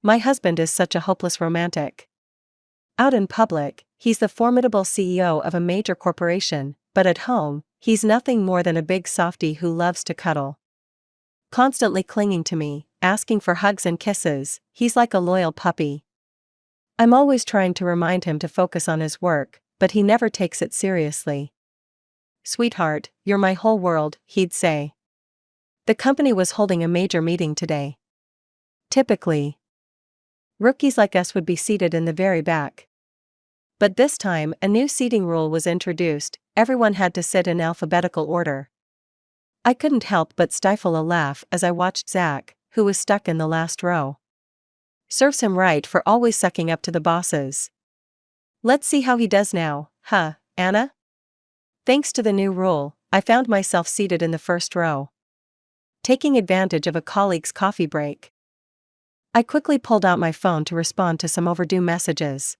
My husband is such a hopeless romantic. Out in public, he's the formidable CEO of a major corporation, but at home, he's nothing more than a big softie who loves to cuddle. Constantly clinging to me, asking for hugs and kisses, he's like a loyal puppy. I'm always trying to remind him to focus on his work, but he never takes it seriously. "Sweetheart, you're my whole world," he'd say. The company was holding a major meeting today. Typically, rookies like us would be seated in the very back. But this time, a new seating rule was introduced: everyone had to sit in alphabetical order. I couldn't help but stifle a laugh as I watched Zach, who was stuck in the last row. Serves him right for always sucking up to the bosses. Let's see how he does now, huh, Anna? Thanks to the new rule, I found myself seated in the first row, taking advantage of a colleague's coffee break. I quickly pulled out my phone to respond to some overdue messages.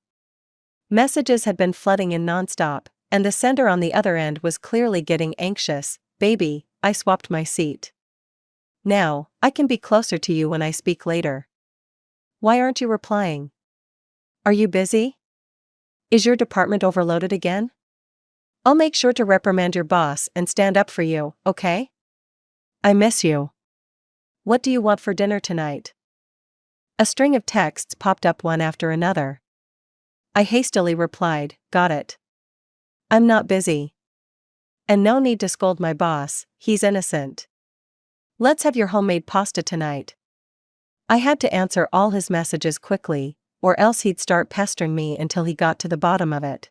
Messages had been flooding in nonstop, and the sender on the other end was clearly getting anxious. "Baby, I swapped my seat. Now, I can be closer to you when I speak later. Why aren't you replying? Are you busy? Is your department overloaded again? I'll make sure to reprimand your boss and stand up for you, okay? I miss you. What do you want for dinner tonight?" A string of texts popped up one after another. I hastily replied, "Got it. I'm not busy. And no need to scold my boss, he's innocent. Let's have your homemade pasta tonight." I had to answer all his messages quickly, or else he'd start pestering me until he got to the bottom of it.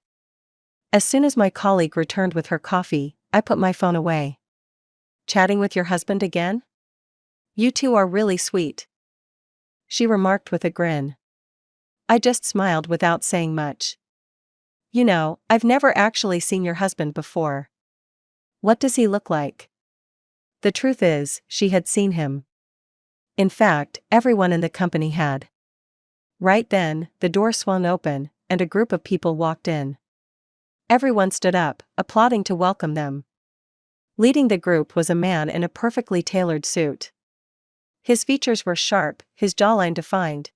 As soon as my colleague returned with her coffee, I put my phone away. "Chatting with your husband again? You two are really sweet," she remarked with a grin. I just smiled without saying much. "You know, I've never actually seen your husband before. What does he look like?" The truth is, she had seen him. In fact, everyone in the company had. Right then, the door swung open, and a group of people walked in. Everyone stood up, applauding to welcome them. Leading the group was a man in a perfectly tailored suit. His features were sharp, his jawline defined,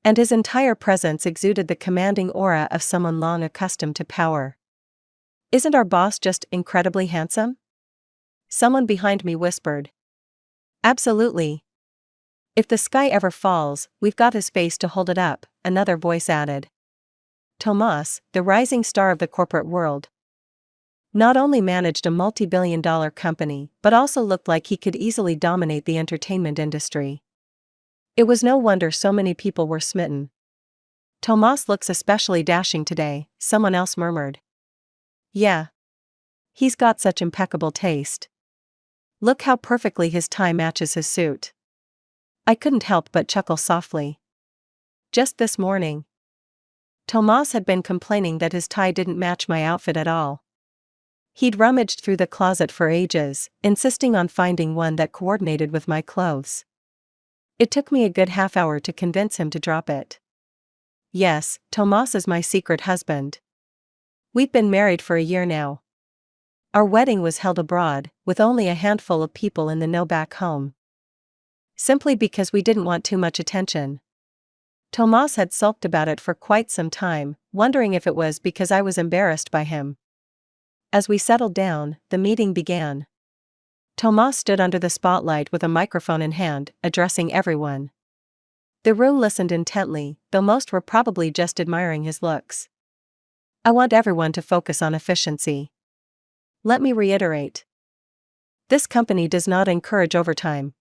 and his entire presence exuded the commanding aura of someone long accustomed to power. "Isn't our boss just incredibly handsome?" Someone behind me whispered. "Absolutely. If the sky ever falls, we've got his face to hold it up," another voice added. Tomas, the rising star of the corporate world, not only managed a multi-billion-dollar company but also looked like he could easily dominate the entertainment industry. It was no wonder so many people were smitten. "Tomas looks especially dashing today," someone else murmured. "Yeah. He's got such impeccable taste. Look how perfectly his tie matches his suit." I couldn't help but chuckle softly. Just this morning, Tomas had been complaining that his tie didn't match my outfit at all. He'd rummaged through the closet for ages, insisting on finding one that coordinated with my clothes. It took me a good half hour to convince him to drop it. Yes, Tomas is my secret husband. We've been married for a year now. Our wedding was held abroad, with only a handful of people in the know back home. Simply because we didn't want too much attention. Tomas had sulked about it for quite some time, wondering if it was because I was embarrassed by him. As we settled down, the meeting began. Tomas stood under the spotlight with a microphone in hand, addressing everyone. The room listened intently, though most were probably just admiring his looks. "I want everyone to focus on efficiency. Let me reiterate. This company does not encourage overtime.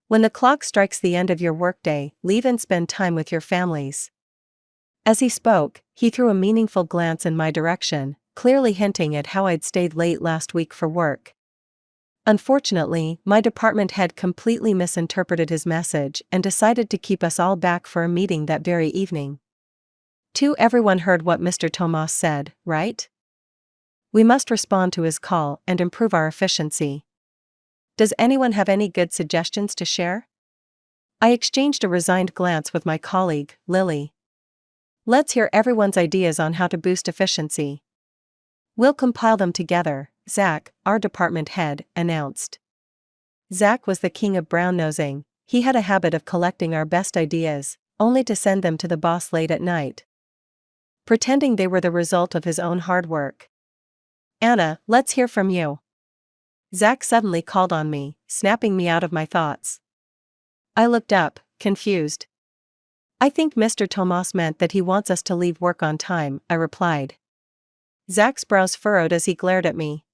When the clock strikes the end of your workday, leave and spend time with your families." As he spoke, he threw a meaningful glance in my direction, clearly hinting at how I'd stayed late last week for work. Unfortunately, my department head completely misinterpreted his message and decided to keep us all back for a meeting that very evening. Everyone heard what Mr. Tomas said, right? We must respond to his call and improve our efficiency. Does anyone have any good suggestions to share? I exchanged a resigned glance with my colleague, Lily. Let's hear everyone's ideas on how to boost efficiency. We'll compile them together, Zach, our department head, announced. Zach was the king of brown-nosing. He had a habit of collecting our best ideas, only to send them to the boss late at night, pretending they were the result of his own hard work. "Anna, let's hear from you." Zach suddenly called on me, snapping me out of my thoughts. I looked up, confused. "I think Mr. Tomas meant that he wants us to leave work on time," I replied. Zach's brows furrowed as he glared at me.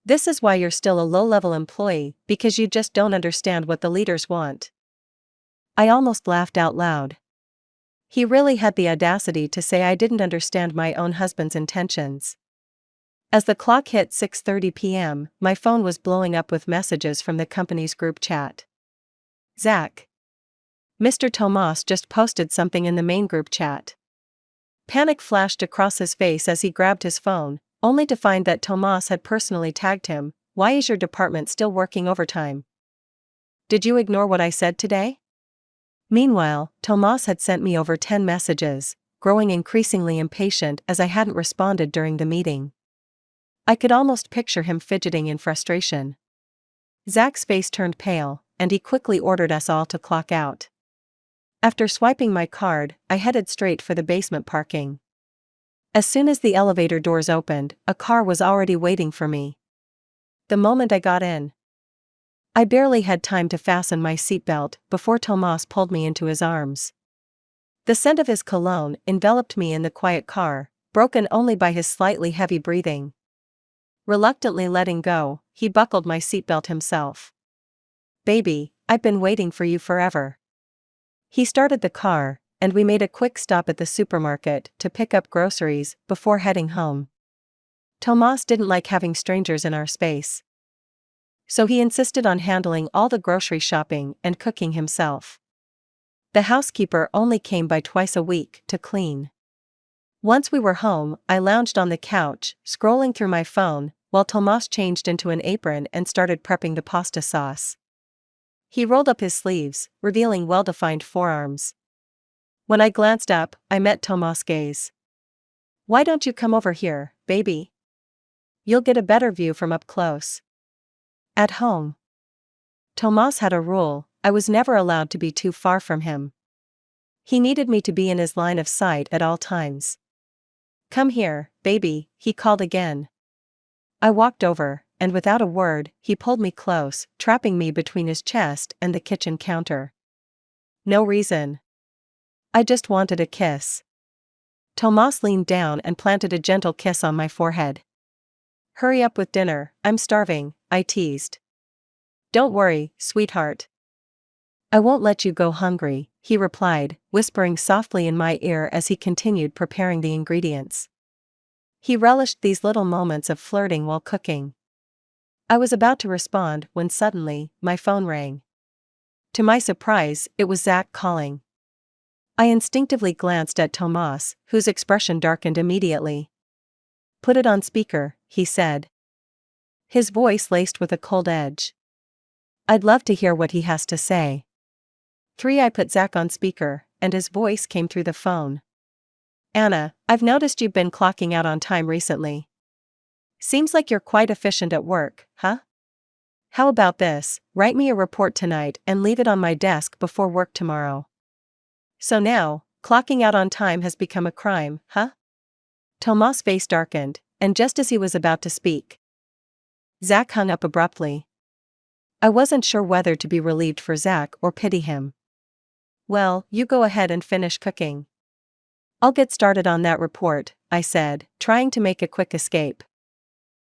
"This is why you're still a low-level employee, because you just don't understand what the leaders want." I almost laughed out loud. He really had the audacity to say I didn't understand my own husband's intentions. As the clock hit 6:30 p.m., my phone was blowing up with messages from the company's group chat. "Zach, Mr. Tomas just posted something in the main group chat." Panic flashed across his face as he grabbed his phone, only to find that Tomas had personally tagged him. "Why is your department still working overtime? Did you ignore what I said today?" Meanwhile, Tomas had sent me over 10 messages, growing increasingly impatient as I hadn't responded during the meeting. I could almost picture him fidgeting in frustration. Zach's face turned pale, and he quickly ordered us all to clock out. After swiping my card, I headed straight for the basement parking. As soon as the elevator doors opened, a car was already waiting for me. The moment I got in, I barely had time to fasten my seatbelt before Tomas pulled me into his arms. The scent of his cologne enveloped me in the quiet car, broken only by his slightly heavy breathing. Reluctantly letting go, he buckled my seatbelt himself. "Baby, I've been waiting for you forever." He started the car, and we made a quick stop at the supermarket to pick up groceries before heading home. Tomas didn't like having strangers in our space, so he insisted on handling all the grocery shopping and cooking himself. The housekeeper only came by twice a week to clean. Once we were home, I lounged on the couch, scrolling through my phone, while Tomas changed into an apron and started prepping the pasta sauce. He rolled up his sleeves, revealing well-defined forearms. When I glanced up, I met Tomas' gaze. "Why don't you come over here, baby? You'll get a better view from up close." At home, Tomas had a rule: I was never allowed to be too far from him. He needed me to be in his line of sight at all times. "Come here, baby," he called again. I walked over, and without a word, he pulled me close, trapping me between his chest and the kitchen counter. No reason. I just wanted a kiss. Tomas leaned down and planted a gentle kiss on my forehead. "Hurry up with dinner, I'm starving," I teased. "Don't worry, sweetheart. I won't let you go hungry," he replied, whispering softly in my ear as he continued preparing the ingredients. He relished these little moments of flirting while cooking. I was about to respond when suddenly, my phone rang. To my surprise, it was Zach calling. I instinctively glanced at Tomas, whose expression darkened immediately. "Put it on speaker," he said, his voice laced with a cold edge. "I'd love to hear what he has to say." I put Zach on speaker, and his voice came through the phone. "Anna, I've noticed you've been clocking out on time recently. Seems like you're quite efficient at work, huh? How about this: write me a report tonight and leave it on my desk before work tomorrow." "So now, clocking out on time has become a crime, huh?" Tomas' face darkened, and just as he was about to speak, Zach hung up abruptly. I wasn't sure whether to be relieved for Zach or pity him. "Well, you go ahead and finish cooking. I'll get started on that report," I said, trying to make a quick escape.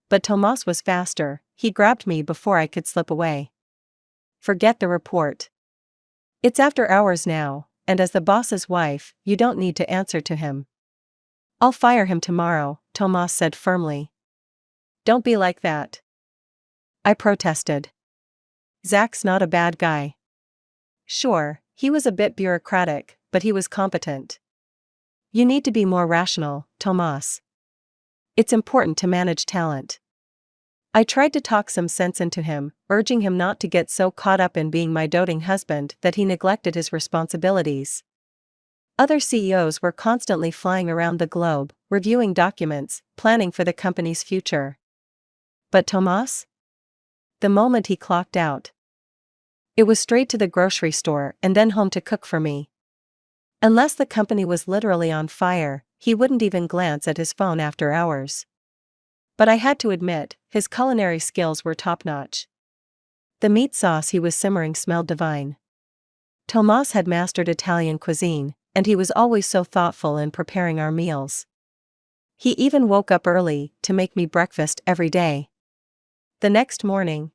But Tomas was faster. He grabbed me before I could slip away. "Forget the report. It's after hours now, and as the boss's wife, you don't need to answer to him." "I'll fire him tomorrow," Tomas said firmly. "Don't be like that," I protested. "Zach's not a bad guy. Sure, he was a bit bureaucratic, but he was competent. You need to be more rational, Tomas. It's important to manage talent." I tried to talk some sense into him, urging him not to get so caught up in being my doting husband that he neglected his responsibilities. Other CEOs were constantly flying around the globe, reviewing documents, planning for the company's future. But Tomas? The moment he clocked out, It was straight to the grocery store and then home to cook for me. Unless the company was literally on fire, he wouldn't even glance at his phone after hours. But I had to admit, his culinary skills were top-notch. The meat sauce he was simmering smelled divine. Tomas had mastered Italian cuisine, and he was always so thoughtful in preparing our meals. He even woke up early to make me breakfast every day. The next morning,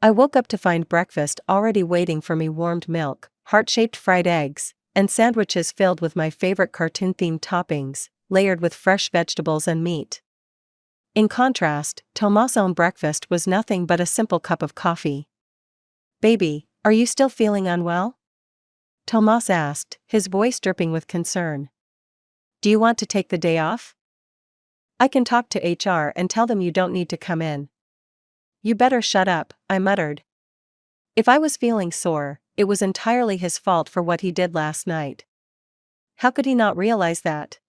I woke up to find breakfast already waiting for me: warmed milk, heart-shaped fried eggs, and sandwiches filled with my favorite cartoon-themed toppings, layered with fresh vegetables and meat. In contrast, Tomas' own breakfast was nothing but a simple cup of coffee. "Baby, are you still feeling unwell?" Tomas asked, his voice dripping with concern. "Do you want to take the day off? I can talk to HR and tell them you don't need to come in." "You better shut up," I muttered. If I was feeling sore, it was entirely his fault for what he did last night. How could he not realize that?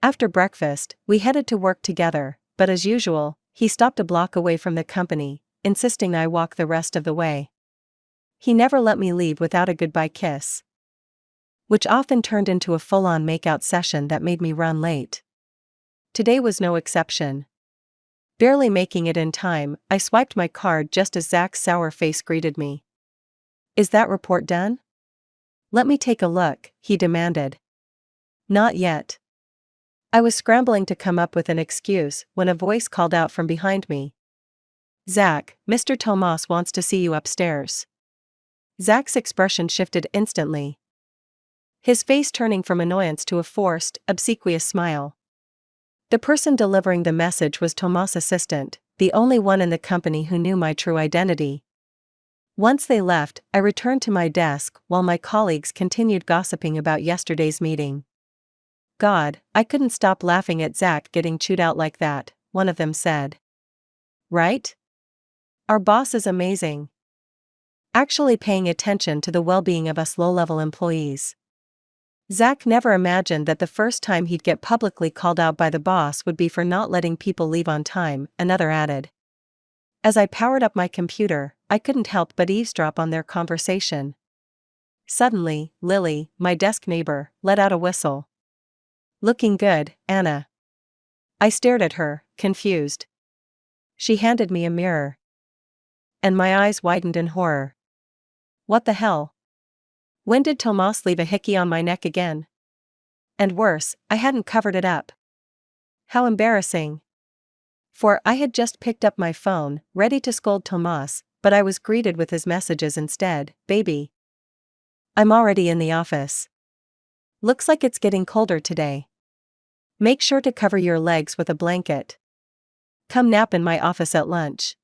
After breakfast, we headed to work together, but as usual, he stopped a block away from the company, insisting I walk the rest of the way. He never let me leave without a goodbye kiss, which often turned into a full-on makeout session that made me run late. Today was no exception. Barely making it in time, I swiped my card just as Zach's sour face greeted me. "Is that report done?" "Let me take a look," he demanded. "Not yet." I was scrambling to come up with an excuse when a voice called out from behind me. "Zach, Mr. Tomas wants to see you upstairs." Zach's expression shifted instantly, his face turning from annoyance to a forced, obsequious smile. The person delivering the message was Tomas' assistant, the only one in the company who knew my true identity. Once they left, I returned to my desk while my colleagues continued gossiping about yesterday's meeting. "God, I couldn't stop laughing at Zach getting chewed out like that," one of them said. "Right? Our boss is amazing. Actually paying attention to the well-being of us low-level employees." Zach never imagined that the first time he'd get publicly called out by the boss would be for not letting people leave on time, another added. As I powered up my computer, I couldn't help but eavesdrop on their conversation. Suddenly, Lily, my desk neighbor, let out a whistle. "Looking good, Anna." I stared at her, confused. She handed me a mirror, and my eyes widened in horror. What the hell? When did Tomas leave a hickey on my neck again? And worse, I hadn't covered it up. How embarrassing. For I had just picked up my phone, ready to scold Tomas, but I was greeted with his messages instead. "Baby, I'm already in the office. Looks like it's getting colder today. Make sure to cover your legs with a blanket. Come nap in my office at lunch.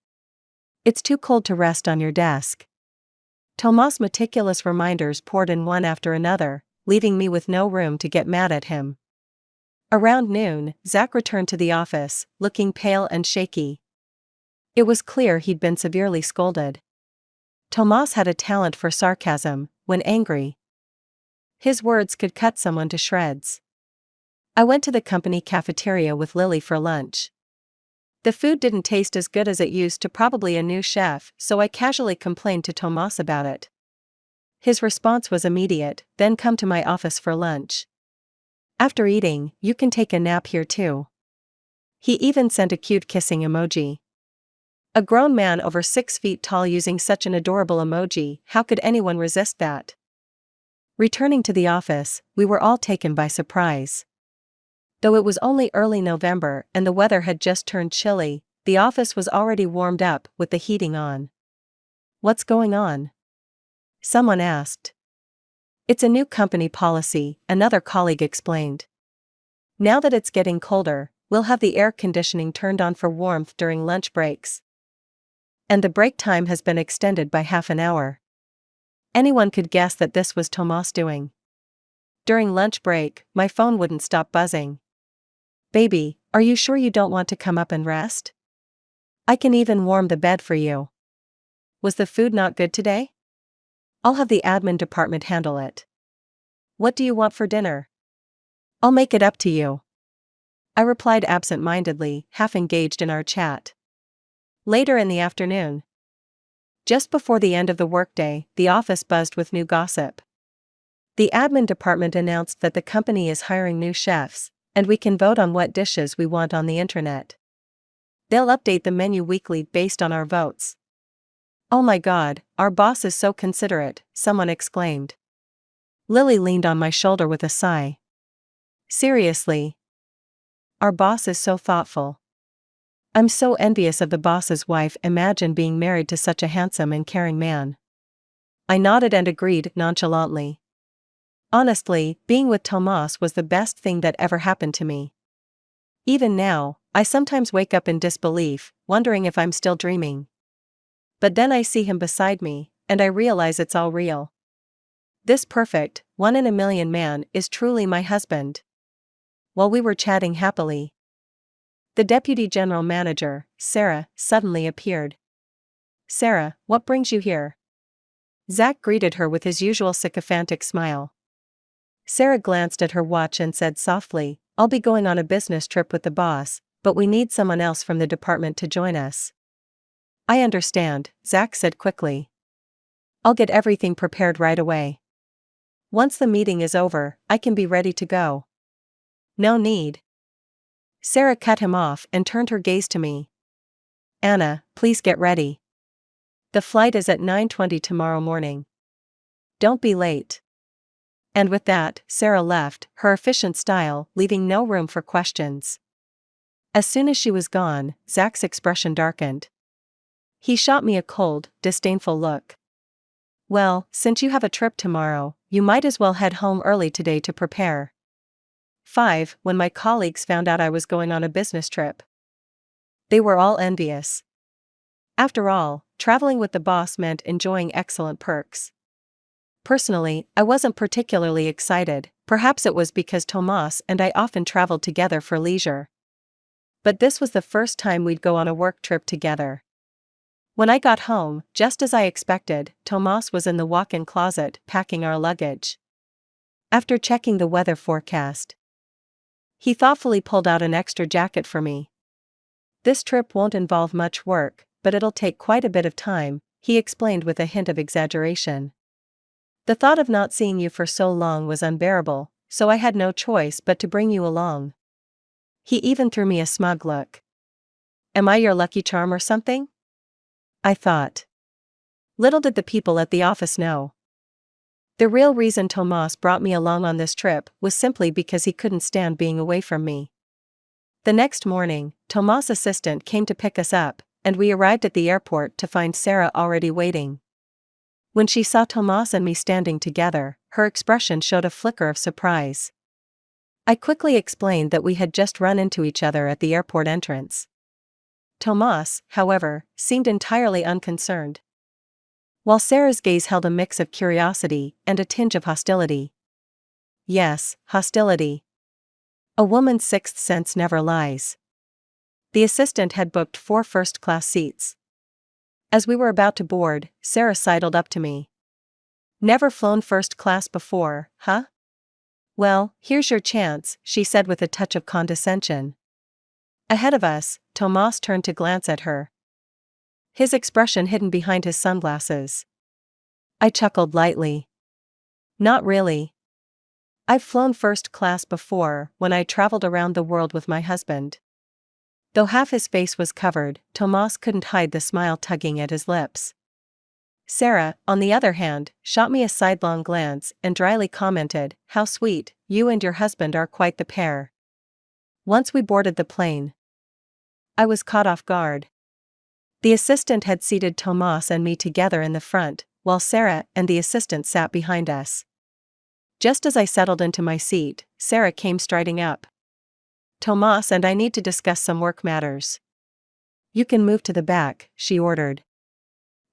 It's too cold to rest on your desk." Tomas' meticulous reminders poured in one after another, leaving me with no room to get mad at him. Around noon, Zach returned to the office, looking pale and shaky. It was clear he'd been severely scolded. Tomas had a talent for sarcasm, when angry. His words could cut someone to shreds. I went to the company cafeteria with Lily for lunch. The food didn't taste as good as it used to, probably a new chef, so I casually complained to Tomas about it. His response was immediate: "Then come to my office for lunch. After eating, you can take a nap here too." He even sent a cute kissing emoji. A grown man over 6 feet tall using such an adorable emoji, how could anyone resist that? Returning to the office, we were all taken by surprise. Though it was only early November and the weather had just turned chilly, the office was already warmed up with the heating on. "What's going on?" someone asked. "It's a new company policy," another colleague explained. "Now that it's getting colder, we'll have the air conditioning turned on for warmth during lunch breaks. And the break time has been extended by half an hour." Anyone could guess that this was Tomas doing. During lunch break, my phone wouldn't stop buzzing. "Baby, are you sure you don't want to come up and rest? I can even warm the bed for you. Was the food not good today? I'll have the admin department handle it. What do you want for dinner? I'll make it up to you." I replied absent-mindedly, half engaged in our chat. Later in the afternoon, Just before the end of the workday, the office buzzed with new gossip. The admin department announced that the company is hiring new chefs, and we can vote on what dishes we want on the internet. They'll update the menu weekly based on our votes. "Oh my God, our boss is so considerate," someone exclaimed. Lily leaned on my shoulder with a sigh. "Seriously? Our boss is so thoughtful. I'm so envious of the boss's wife. Imagine being married to such a handsome and caring man." I nodded and agreed nonchalantly. Honestly, being with Tomas was the best thing that ever happened to me. Even now, I sometimes wake up in disbelief, wondering if I'm still dreaming. But then I see him beside me, and I realize it's all real. This perfect, one-in-a-million man is truly my husband. While we were chatting happily, the deputy general manager, Sarah, suddenly appeared. "Sarah, what brings you here?" Zach greeted her with his usual sycophantic smile. Sarah glanced at her watch and said softly, "I'll be going on a business trip with the boss, but we need someone else from the department to join us." "I understand," Zach said quickly. "I'll get everything prepared right away. Once the meeting is over, I can be ready to go." "No need." Sarah cut him off and turned her gaze to me. "Anna, please get ready. The flight is at 9:20 tomorrow morning. Don't be late." And with that, Sarah left, her efficient style leaving no room for questions. As soon as she was gone, Zach's expression darkened. He shot me a cold, disdainful look. "Well, since you have a trip tomorrow, you might as well head home early today to prepare." 5. When my colleagues found out I was going on a business trip, they were all envious. After all, traveling with the boss meant enjoying excellent perks. Personally, I wasn't particularly excited, perhaps it was because Tomas and I often traveled together for leisure. But this was the first time we'd go on a work trip together. When I got home, just as I expected, Tomas was in the walk-in closet, packing our luggage. After checking the weather forecast, he thoughtfully pulled out an extra jacket for me. "This trip won't involve much work, but it'll take quite a bit of time," he explained with a hint of exaggeration. "The thought of not seeing you for so long was unbearable, so I had no choice but to bring you along." He even threw me a smug look. "Am I your lucky charm or something?" I thought. Little did the people at the office know. The real reason Tomas brought me along on this trip was simply because he couldn't stand being away from me. The next morning, Tomas' assistant came to pick us up, and we arrived at the airport to find Sarah already waiting. When she saw Tomas and me standing together, her expression showed a flicker of surprise. I quickly explained that we had just run into each other at the airport entrance. Tomas, however, seemed entirely unconcerned, while Sarah's gaze held a mix of curiosity and a tinge of hostility. Yes, hostility. A woman's sixth sense never lies. The assistant had booked 4 first-class seats. As we were about to board, Sarah sidled up to me. "Never flown first class before, huh? Well, here's your chance," she said with a touch of condescension. Ahead of us, Tomas turned to glance at her, his expression hidden behind his sunglasses. I chuckled lightly. "Not really. I've flown first class before, when I traveled around the world with my husband." Though half his face was covered, Tomas couldn't hide the smile tugging at his lips. Sarah, on the other hand, shot me a sidelong glance and dryly commented, "How sweet, you and your husband are quite the pair." Once we boarded the plane, I was caught off guard. The assistant had seated Tomas and me together in the front, while Sarah and the assistant sat behind us. Just as I settled into my seat, Sarah came striding up. "Tomas and I need to discuss some work matters." "You can move to the back," she ordered.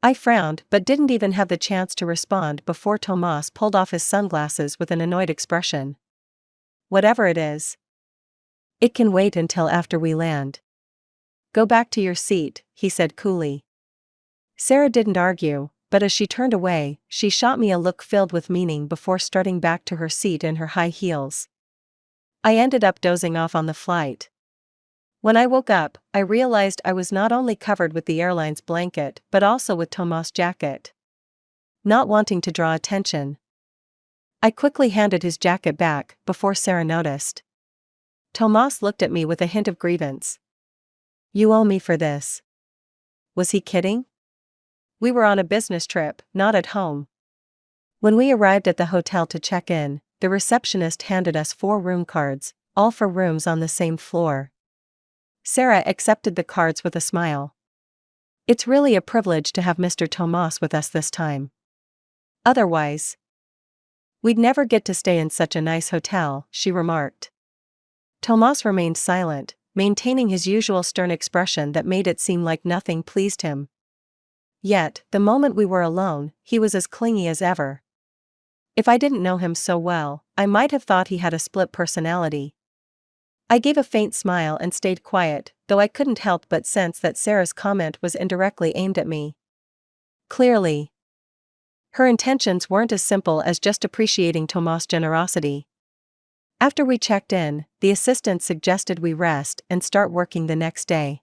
I frowned but didn't even have the chance to respond before Tomas pulled off his sunglasses with an annoyed expression. "Whatever it is, it can wait until after we land. Go back to your seat," he said coolly. Sarah didn't argue, but as she turned away, she shot me a look filled with meaning before strutting back to her seat in her high heels. I ended up dozing off on the flight. When I woke up, I realized I was not only covered with the airline's blanket but also with Tomas' jacket. Not wanting to draw attention, I quickly handed his jacket back before Sarah noticed. Tomas looked at me with a hint of grievance. "You owe me for this." Was he kidding? We were on a business trip, not at home. When we arrived at the hotel to check in, the receptionist handed us 4 room cards, all for rooms on the same floor. Sarah accepted the cards with a smile. "It's really a privilege to have Mr. Tomas with us this time. Otherwise, we'd never get to stay in such a nice hotel," she remarked. Tomas remained silent, maintaining his usual stern expression that made it seem like nothing pleased him. Yet, the moment we were alone, he was as clingy as ever. If I didn't know him so well, I might have thought he had a split personality. I gave a faint smile and stayed quiet, though I couldn't help but sense that Sarah's comment was indirectly aimed at me. Clearly, her intentions weren't as simple as just appreciating Tomas' generosity. After we checked in, the assistant suggested we rest and start working the next day.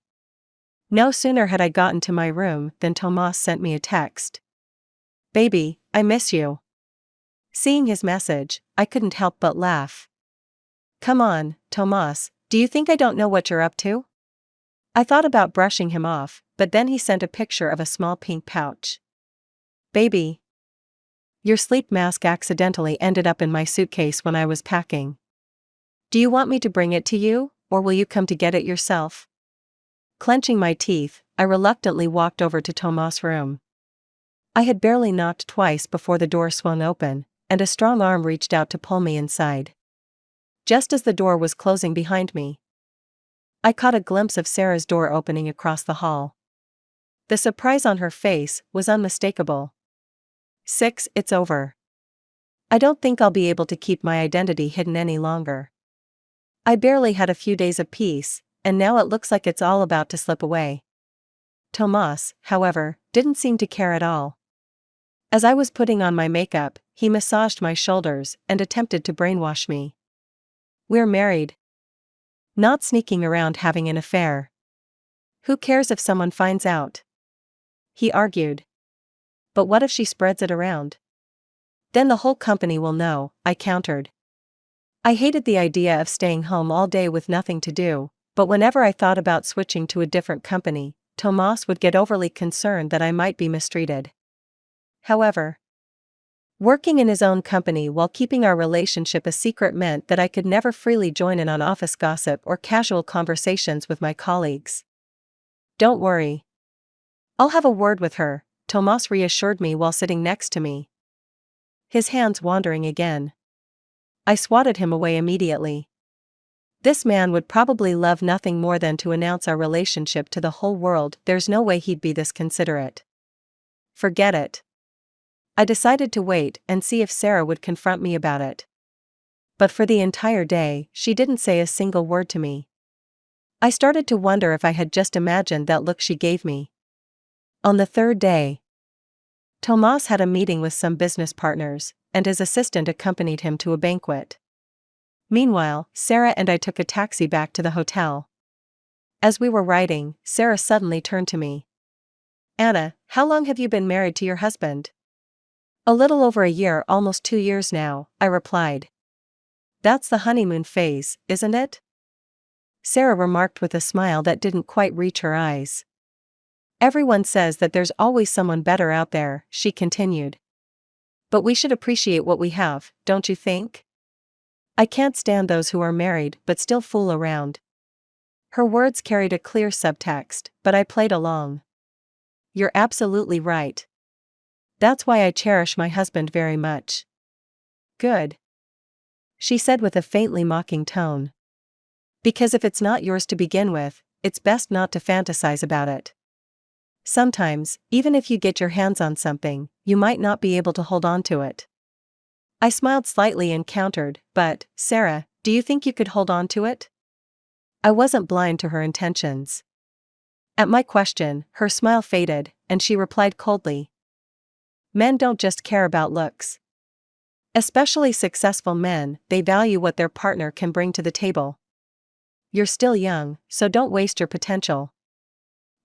No sooner had I gotten to my room than Tomas sent me a text. "Baby, I miss you." Seeing his message, I couldn't help but laugh. "Come on, Tomas, do you think I don't know what you're up to?" I thought about brushing him off, but then he sent a picture of a small pink pouch. "Baby, your sleep mask accidentally ended up in my suitcase when I was packing. Do you want me to bring it to you, or will you come to get it yourself?" Clenching my teeth, I reluctantly walked over to Tomas' room. I had barely knocked twice before the door swung open, and a strong arm reached out to pull me inside. Just as the door was closing behind me, I caught a glimpse of Sarah's door opening across the hall. The surprise on her face was unmistakable. "6, it's over. I don't think I'll be able to keep my identity hidden any longer. I barely had a few days of peace, and now it looks like it's all about to slip away." Tomas, however, didn't seem to care at all. As I was putting on my makeup, he massaged my shoulders and attempted to brainwash me. "We're married. Not sneaking around having an affair. Who cares if someone finds out?" he argued. "But what if she spreads it around? Then the whole company will know," I countered. I hated the idea of staying home all day with nothing to do, but whenever I thought about switching to a different company, Tomas would get overly concerned that I might be mistreated. However, working in his own company while keeping our relationship a secret meant that I could never freely join in on office gossip or casual conversations with my colleagues. "Don't worry. I'll have a word with her," Tomas reassured me while sitting next to me. His hands wandering again. I swatted him away immediately. This man would probably love nothing more than to announce our relationship to the whole world. There's no way he'd be this considerate. Forget it. I decided to wait and see if Sarah would confront me about it. But for the entire day, she didn't say a single word to me. I started to wonder if I had just imagined that look she gave me. On the 3rd day, Tomas had a meeting with some business partners, and his assistant accompanied him to a banquet. Meanwhile, Sarah and I took a taxi back to the hotel. As we were riding, Sarah suddenly turned to me. "Anna, how long have you been married to your husband?" "A little over a year, almost 2 years now," I replied. "That's the honeymoon phase, isn't it?" Sarah remarked with a smile that didn't quite reach her eyes. "Everyone says that there's always someone better out there," she continued. "But we should appreciate what we have, don't you think? I can't stand those who are married but still fool around." Her words carried a clear subtext, but I played along. "You're absolutely right. That's why I cherish my husband very much." "Good," she said with a faintly mocking tone. "Because if it's not yours to begin with, it's best not to fantasize about it. Sometimes, even if you get your hands on something, you might not be able to hold on to it." I smiled slightly and countered, "But, Sarah, do you think you could hold on to it?" I wasn't blind to her intentions. At my question, her smile faded, and she replied coldly, "Men don't just care about looks. Especially successful men, they value what their partner can bring to the table." You're still young, so don't waste your potential.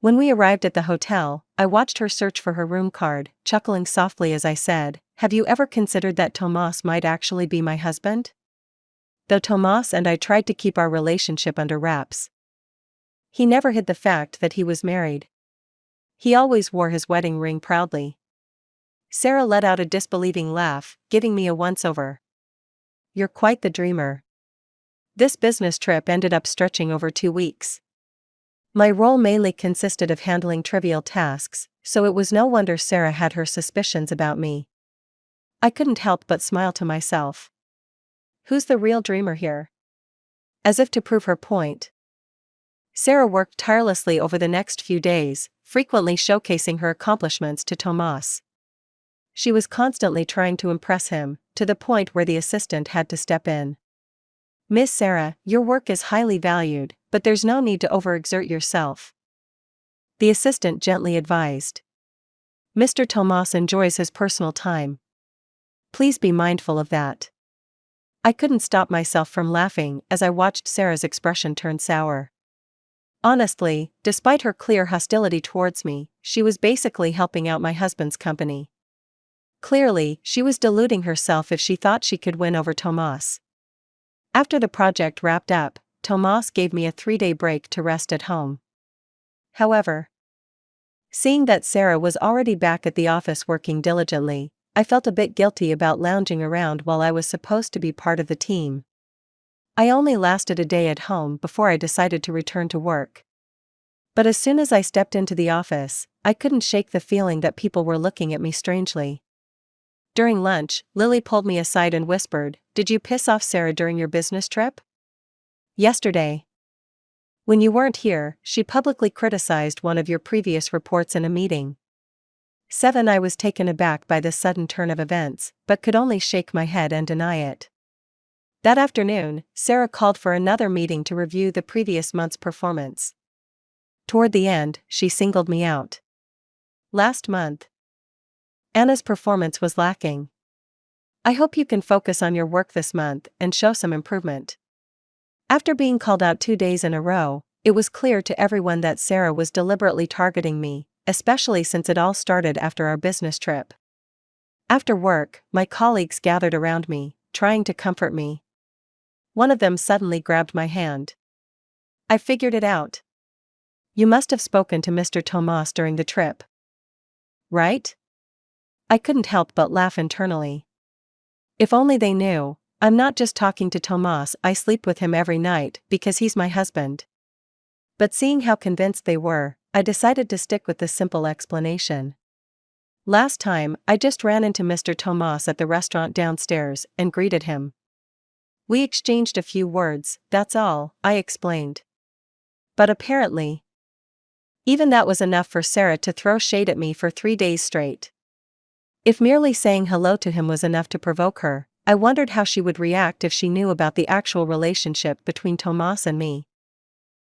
When we arrived at the hotel, I watched her search for her room card, chuckling softly as I said, "Have you ever considered that Tomas might actually be my husband?" Though Tomas and I tried to keep our relationship under wraps. He never hid the fact that he was married. He always wore his wedding ring proudly. Sarah let out a disbelieving laugh, giving me a once-over. You're quite the dreamer. This business trip ended up stretching over 2 weeks. My role mainly consisted of handling trivial tasks, so it was no wonder Sarah had her suspicions about me. I couldn't help but smile to myself. Who's the real dreamer here? As if to prove her point, Sarah worked tirelessly over the next few days, frequently showcasing her accomplishments to Tomas. She was constantly trying to impress him, to the point where the assistant had to step in. "Miss Sarah, your work is highly valued, but there's no need to overexert yourself," the assistant gently advised. "Mr. Tomas enjoys his personal time. Please be mindful of that." I couldn't stop myself from laughing as I watched Sarah's expression turn sour. Honestly, despite her clear hostility towards me, she was basically helping out my husband's company. Clearly, she was deluding herself if she thought she could win over Tomas. After the project wrapped up, Tomas gave me a 3-day break to rest at home. However, seeing that Sarah was already back at the office working diligently, I felt a bit guilty about lounging around while I was supposed to be part of the team. I only lasted a day at home before I decided to return to work. But as soon as I stepped into the office, I couldn't shake the feeling that people were looking at me strangely. During lunch, Lily pulled me aside and whispered, "Did you piss off Sarah during your business trip? Yesterday, when you weren't here, she publicly criticized one of your previous reports in a meeting." I was taken aback by this sudden turn of events, but could only shake my head and deny it. That afternoon, Sarah called for another meeting to review the previous month's performance. Toward the end, she singled me out. "Last month, Anna's performance was lacking. I hope you can focus on your work this month and show some improvement." After being called out 2 days in a row, it was clear to everyone that Sarah was deliberately targeting me, especially since it all started after our business trip. After work, my colleagues gathered around me, trying to comfort me. One of them suddenly grabbed my hand. "I figured it out. You must have spoken to Mr. Tomas during the trip, right?" I couldn't help but laugh internally. If only they knew, I'm not just talking to Tomas, I sleep with him every night because he's my husband. But seeing how convinced they were, I decided to stick with the simple explanation. "Last time, I just ran into Mr. Tomas at the restaurant downstairs and greeted him. We exchanged a few words, that's all," I explained. But apparently, even that was enough for Sarah to throw shade at me for 3 days straight. If merely saying hello to him was enough to provoke her, I wondered how she would react if she knew about the actual relationship between Tomas and me.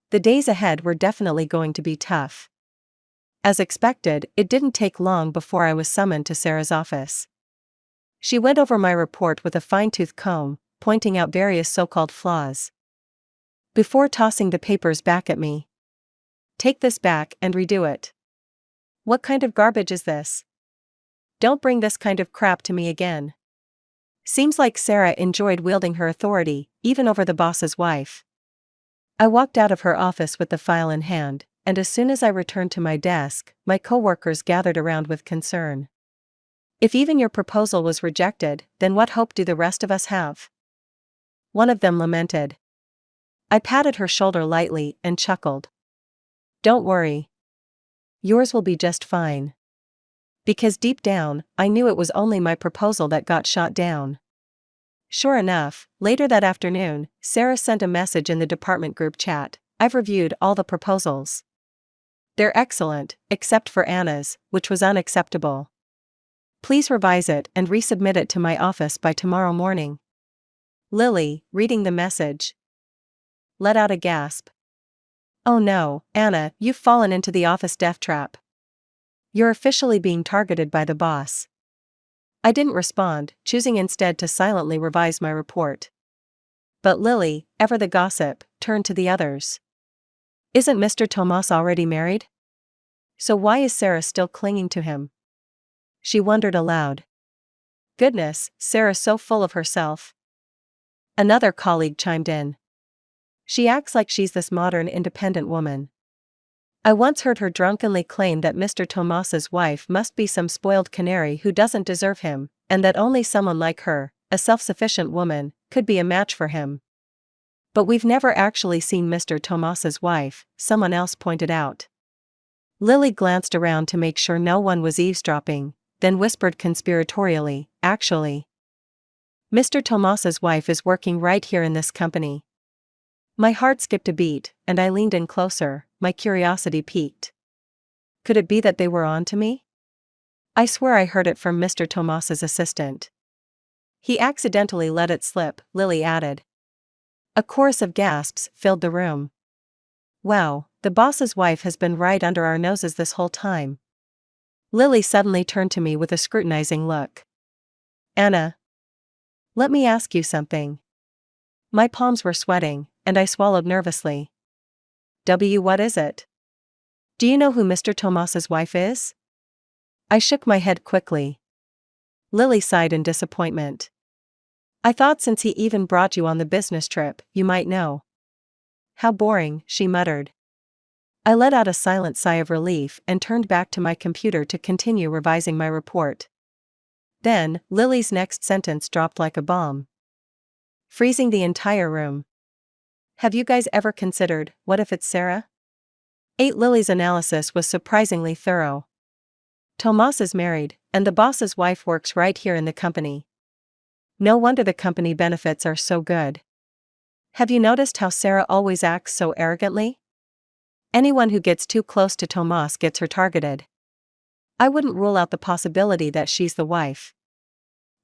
The days ahead were definitely going to be tough. As expected, it didn't take long before I was summoned to Sarah's office. She went over my report with a fine-tooth comb, pointing out various so-called flaws. Before tossing the papers back at me, "Take this back and redo it. What kind of garbage is this? Don't bring this kind of crap to me again." Seems like Sarah enjoyed wielding her authority, even over the boss's wife. I walked out of her office with the file in hand, and as soon as I returned to my desk, my coworkers gathered around with concern. "If even your proposal was rejected, then what hope do the rest of us have?" one of them lamented. I patted her shoulder lightly and chuckled. "Don't worry. Yours will be just fine." Because deep down, I knew it was only my proposal that got shot down. Sure enough, later that afternoon, Sarah sent a message in the department group chat, "I've reviewed all the proposals. They're excellent, except for Anna's, which was unacceptable. Please revise it and resubmit it to my office by tomorrow morning." Lily, reading the message, let out a gasp. "Oh no, Anna, you've fallen into the office death trap. You're officially being targeted by the boss." I didn't respond, choosing instead to silently revise my report. But Lily, ever the gossip, turned to the others. Isn't Mr. Tomas already married? So why is Sarah still clinging to him? She wondered aloud. Goodness, Sarah's so full of herself. Another colleague chimed in. She acts like she's this modern independent woman. I once heard her drunkenly claim that Mr. Tomas's wife must be some spoiled canary who doesn't deserve him, and that only someone like her, a self-sufficient woman, could be a match for him. But we've never actually seen Mr. Tomas's wife, someone else pointed out. Lily glanced around to make sure no one was eavesdropping, then whispered conspiratorially, actually, Mr. Tomas's wife is working right here in this company. My heart skipped a beat, and I leaned in closer, my curiosity piqued. Could it be that they were on to me? I swear I heard it from Mr. Tomas's assistant. He accidentally let it slip, Lily added. A chorus of gasps filled the room. Wow, the boss's wife has been right under our noses this whole time. Lily suddenly turned to me with a scrutinizing look. Anna, let me ask you something. My palms were sweating, and I swallowed nervously. What is it? Do you know who Mr. Tomas's wife is? I shook my head quickly. Lily sighed in disappointment. I thought since he even brought you on the business trip, you might know. How boring, she muttered. I let out a silent sigh of relief and turned back to my computer to continue revising my report. Then, Lily's next sentence dropped like a bomb, freezing the entire room. Have you guys ever considered, what if it's Sarah? Lily's analysis was surprisingly thorough. Tomas is married, and the boss's wife works right here in the company. No wonder the company benefits are so good. Have you noticed how Sarah always acts so arrogantly? Anyone who gets too close to Tomas gets her targeted. I wouldn't rule out the possibility that she's the wife.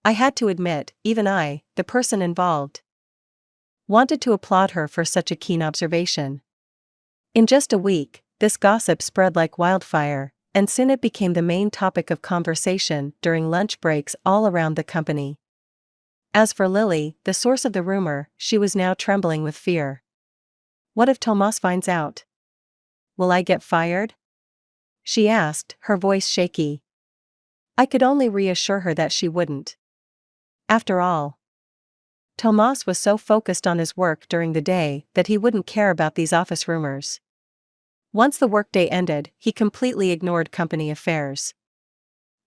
I had to admit, even I, the person involved, wanted to applaud her for such a keen observation. In just a week, this gossip spread like wildfire, and soon it became the main topic of conversation during lunch breaks all around the company. As for Lily, the source of the rumor, she was now trembling with fear. What if Tomas finds out? Will I get fired? She asked, her voice shaky. I could only reassure her that she wouldn't. After all, Tomas was so focused on his work during the day that he wouldn't care about these office rumors. Once the workday ended, he completely ignored company affairs.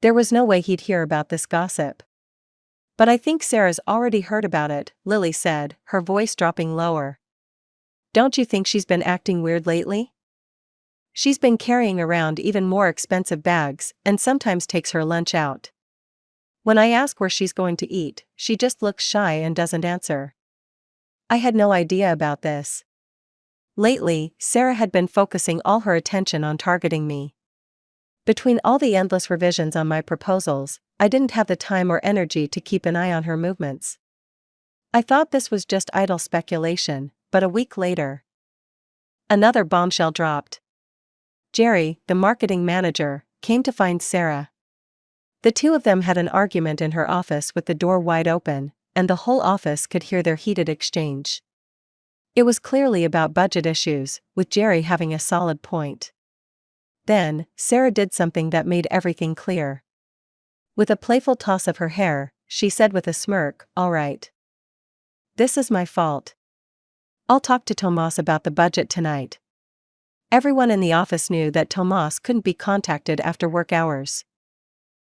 There was no way he'd hear about this gossip. But I think Sarah's already heard about it, Lily said, her voice dropping lower. Don't you think she's been acting weird lately? She's been carrying around even more expensive bags and sometimes takes her lunch out. When I ask where she's going to eat, she just looks shy and doesn't answer. I had no idea about this. Lately, Sarah had been focusing all her attention on targeting me. Between all the endless revisions on my proposals, I didn't have the time or energy to keep an eye on her movements. I thought this was just idle speculation, but a week later, another bombshell dropped. Jerry, the marketing manager, came to find Sarah. The two of them had an argument in her office with the door wide open, and the whole office could hear their heated exchange. It was clearly about budget issues, with Jerry having a solid point. Then, Sarah did something that made everything clear. With a playful toss of her hair, she said with a smirk, "All right. This is my fault. I'll talk to Tomas about the budget tonight." Everyone in the office knew that Tomas couldn't be contacted after work hours.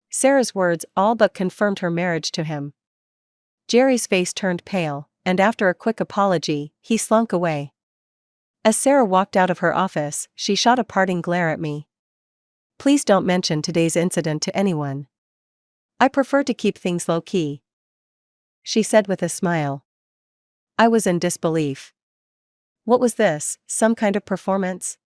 Sarah's words all but confirmed her marriage to him. Jerry's face turned pale, and after a quick apology, he slunk away. As Sarah walked out of her office, she shot a parting glare at me. Please don't mention today's incident to anyone. I prefer to keep things low-key, she said with a smile. I was in disbelief. What was this, some kind of performance?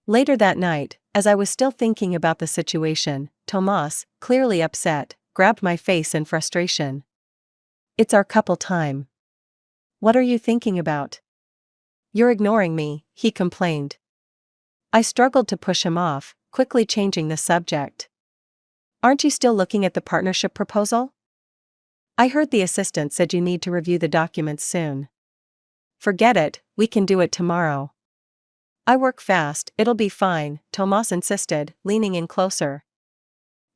Later that night, as I was still thinking about the situation, Tomas, clearly upset, grabbed my face in frustration. It's our couple time. What are you thinking about? You're ignoring me, he complained. I struggled to push him off, quickly changing the subject. Aren't you still looking at the partnership proposal? I heard the assistant said you need to review the documents soon. Forget it, we can do it tomorrow. I work fast, it'll be fine, Tomas insisted, leaning in closer.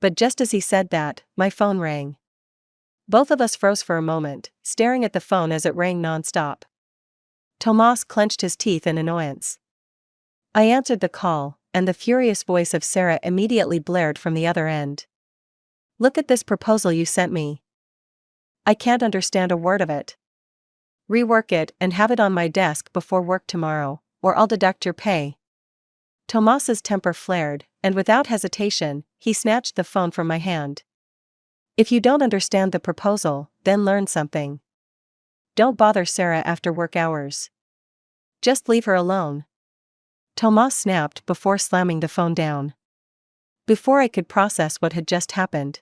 But just as he said that, my phone rang. Both of us froze for a moment, staring at the phone as it rang non-stop. Tomas clenched his teeth in annoyance. I answered the call, and the furious voice of Sarah immediately blared from the other end. Look at this proposal you sent me. I can't understand a word of it. Rework it and have it on my desk before work tomorrow, or I'll deduct your pay. Tomas's temper flared, and without hesitation, he snatched the phone from my hand. If you don't understand the proposal, then learn something. Don't bother Sarah after work hours. Just leave her alone. Tomas snapped before slamming the phone down. Before I could process what had just happened,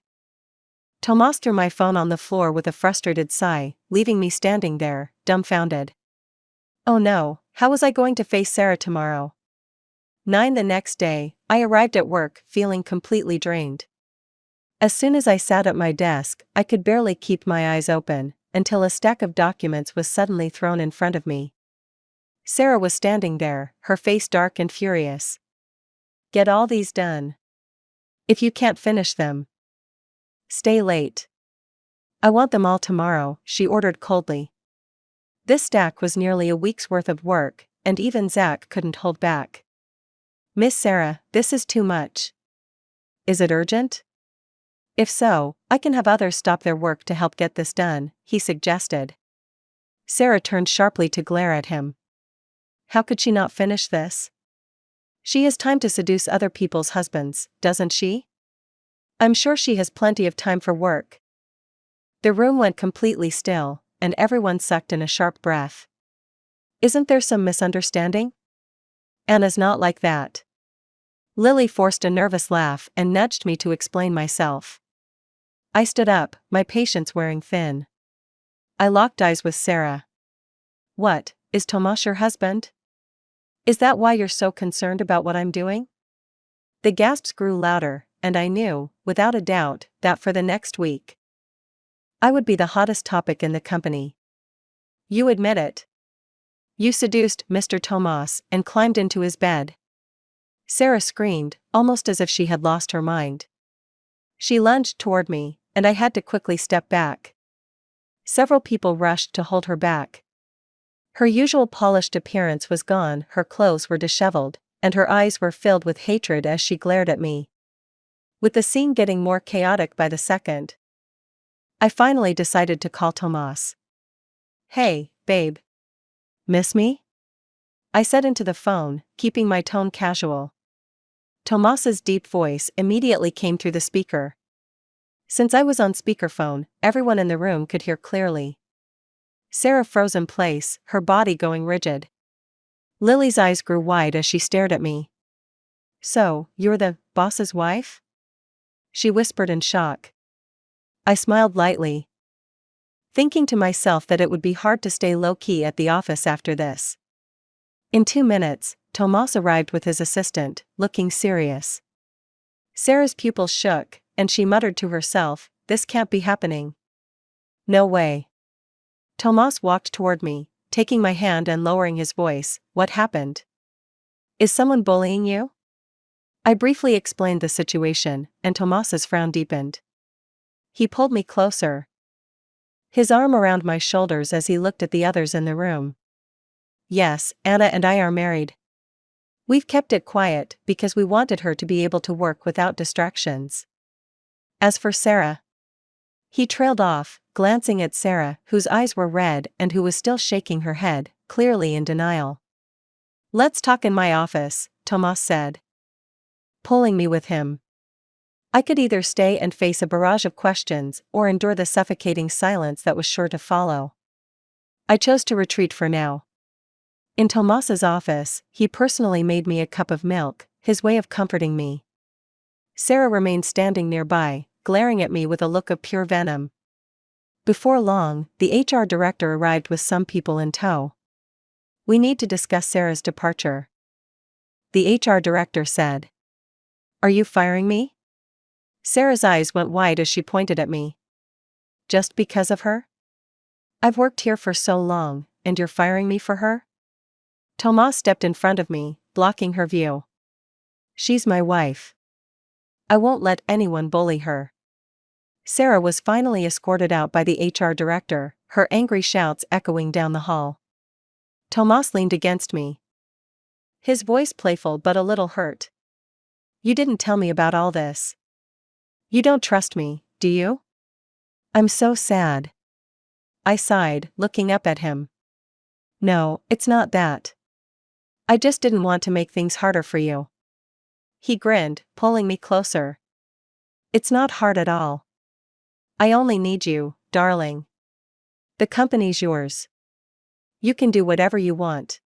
Tomas threw my phone on the floor with a frustrated sigh, leaving me standing there, dumbfounded. Oh no, how was I going to face Sarah tomorrow? 9 the next day, I arrived at work feeling completely drained. As soon as I sat at my desk, I could barely keep my eyes open, until a stack of documents was suddenly thrown in front of me. Sarah was standing there, her face dark and furious. Get all these done. If you can't finish them, stay late. I want them all tomorrow, she ordered coldly. This stack was nearly a week's worth of work, and even Zach couldn't hold back. Miss Sarah, this is too much. Is it urgent? If so, I can have others stop their work to help get this done, he suggested. Sarah turned sharply to glare at him. How could she not finish this? She has time to seduce other people's husbands, doesn't she? I'm sure she has plenty of time for work. The room went completely still, and everyone sucked in a sharp breath. Isn't there some misunderstanding? Anna's not like that. Lily forced a nervous laugh and nudged me to explain myself. I stood up, my patience wearing thin. I locked eyes with Sarah. What, is Tomas your husband? Is that why you're so concerned about what I'm doing? The gasps grew louder, and I knew, without a doubt, that for the next week, I would be the hottest topic in the company. You admit it. You seduced Mr. Tomas and climbed into his bed. Sarah screamed, almost as if she had lost her mind. She lunged toward me, and I had to quickly step back. Several people rushed to hold her back. Her usual polished appearance was gone, her clothes were disheveled, and her eyes were filled with hatred as she glared at me. With the scene getting more chaotic by the second, I finally decided to call Tomas. Hey, babe. Miss me? I said into the phone, keeping my tone casual. Tomas's deep voice immediately came through the speaker. Since I was on speakerphone, everyone in the room could hear clearly. Sarah froze in place, her body going rigid. Lily's eyes grew wide as she stared at me. So, you're the boss's wife? She whispered in shock. I smiled lightly, thinking to myself that it would be hard to stay low-key at the office after this. In 2 minutes, Tomas arrived with his assistant, looking serious. Sarah's pupils shook, and she muttered to herself, this can't be happening. No way. Tomas walked toward me, taking my hand and lowering his voice. What happened? Is someone bullying you? I briefly explained the situation, and Tomas's frown deepened. He pulled me closer, his arm around my shoulders as he looked at the others in the room. Yes, Anna and I are married. We've kept it quiet because we wanted her to be able to work without distractions. As for Sarah, he trailed off, glancing at Sarah, whose eyes were red and who was still shaking her head, clearly in denial. Let's talk in my office, Tomas said, pulling me with him. I could either stay and face a barrage of questions or endure the suffocating silence that was sure to follow. I chose to retreat for now. In Tomas's office, he personally made me a cup of milk, his way of comforting me. Sarah remained standing nearby, glaring at me with a look of pure venom. Before long, the HR director arrived with some people in tow. We need to discuss Sarah's departure, the HR director said. Are you firing me? Sarah's eyes went wide as she pointed at me. Just because of her? I've worked here for so long, and you're firing me for her? Tomas stepped in front of me, blocking her view. She's my wife. I won't let anyone bully her. Sarah was finally escorted out by the HR director, her angry shouts echoing down the hall. Tomas leaned against me, his voice playful but a little hurt. You didn't tell me about all this. You don't trust me, do you? I'm so sad. I sighed, looking up at him. No, it's not that. I just didn't want to make things harder for you. He grinned, pulling me closer. It's not hard at all. I only need you, darling. The company's yours. You can do whatever you want.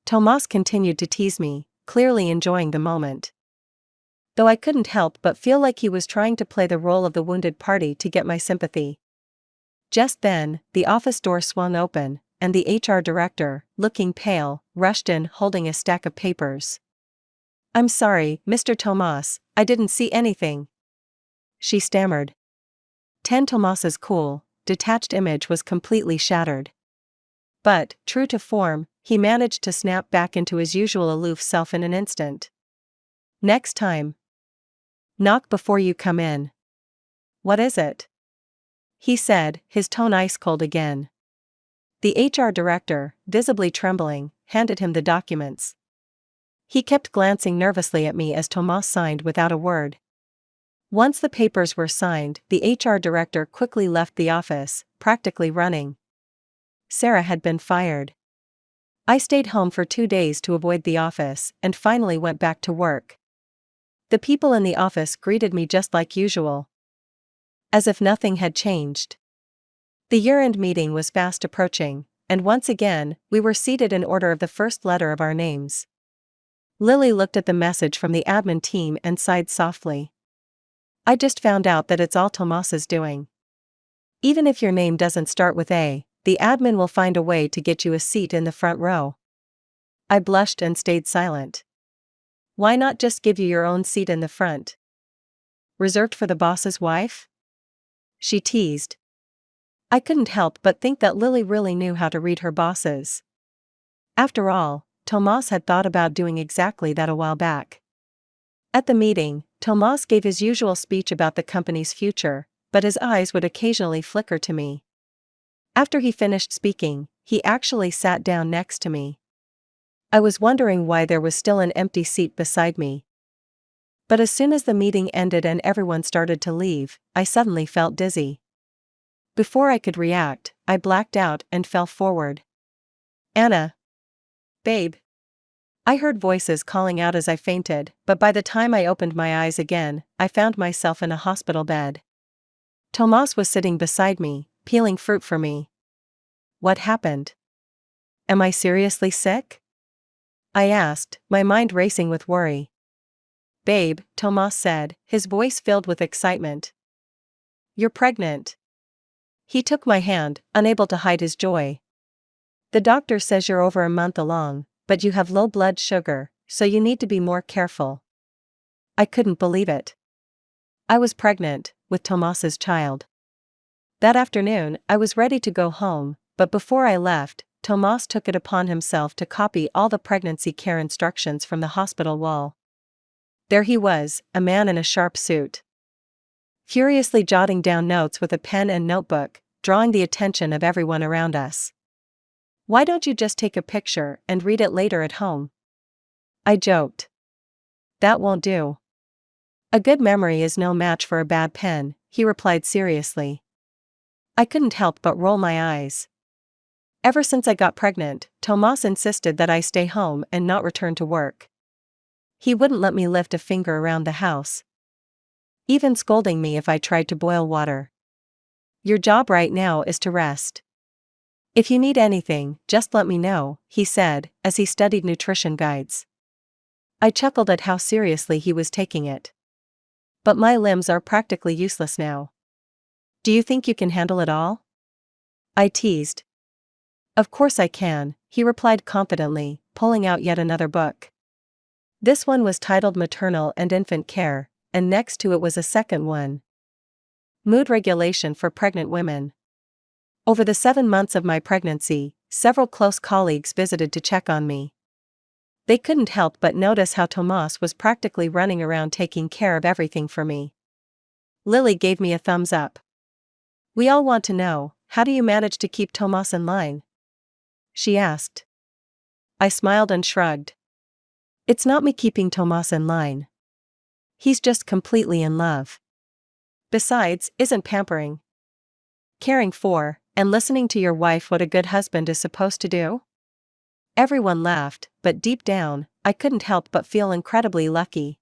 Tomas continued to tease me, clearly enjoying the moment. Though I couldn't help but feel like he was trying to play the role of the wounded party to get my sympathy. Just then, the office door swung open, and the HR director, looking pale, rushed in holding a stack of papers. I'm sorry, Mr. Tomas, I didn't see anything. She stammered. Tomas's cool, detached image was completely shattered. But, true to form, he managed to snap back into his usual aloof self in an instant. Next time. Knock before you come in. What is it? He said, his tone ice cold again. The HR director, visibly trembling, handed him the documents. He kept glancing nervously at me as Tomas signed without a word. Once the papers were signed, the HR director quickly left the office, practically running. Sarah had been fired. I stayed home for 2 days to avoid the office and finally went back to work. The people in the office greeted me just like usual, as if nothing had changed. The year-end meeting was fast approaching, and once again, we were seated in order of the first letter of our names. Lily looked at the message from the admin team and sighed softly. I just found out that it's all Tomas's doing. Even if your name doesn't start with A, the admin will find a way to get you a seat in the front row. I blushed and stayed silent. Why not just give you your own seat in the front? Reserved for the boss's wife? She teased. I couldn't help but think that Lily really knew how to read her bosses. After all, Tomas had thought about doing exactly that a while back. At the meeting, Tomas gave his usual speech about the company's future, but his eyes would occasionally flicker to me. After he finished speaking, he actually sat down next to me. I was wondering why there was still an empty seat beside me. But as soon as the meeting ended and everyone started to leave, I suddenly felt dizzy. Before I could react, I blacked out and fell forward. Anna. Babe. I heard voices calling out as I fainted, but by the time I opened my eyes again, I found myself in a hospital bed. Tomas was sitting beside me, peeling fruit for me. What happened? Am I seriously sick? I asked, my mind racing with worry. Babe, Tomas said, his voice filled with excitement. You're pregnant. He took my hand, unable to hide his joy. The doctor says you're over a month along, but you have low blood sugar, so you need to be more careful. I couldn't believe it. I was pregnant, with Tomas's child. That afternoon, I was ready to go home, but before I left, Tomas took it upon himself to copy all the pregnancy care instructions from the hospital wall. There he was, a man in a sharp suit, furiously jotting down notes with a pen and notebook, drawing the attention of everyone around us. Why don't you just take a picture and read it later at home? I joked. That won't do. A good memory is no match for a bad pen, he replied seriously. I couldn't help but roll my eyes. Ever since I got pregnant, Tomas insisted that I stay home and not return to work. He wouldn't let me lift a finger around the house, even scolding me if I tried to boil water. Your job right now is to rest. If you need anything, just let me know, he said, as he studied nutrition guides. I chuckled at how seriously he was taking it. But my limbs are practically useless now. Do you think you can handle it all? I teased. Of course I can, he replied confidently, pulling out yet another book. This one was titled Maternal and Infant Care, and next to it was a second one. Mood Regulation for Pregnant Women. Over the 7 months of my pregnancy, several close colleagues visited to check on me. They couldn't help but notice how Tomas was practically running around taking care of everything for me. Lily gave me a thumbs up. We all want to know, how do you manage to keep Tomas in line? She asked. I smiled and shrugged. It's not me keeping Tomas in line. He's just completely in love. Besides, isn't pampering, caring for, and listening to your wife what a good husband is supposed to do? Everyone laughed, but deep down, I couldn't help but feel incredibly lucky.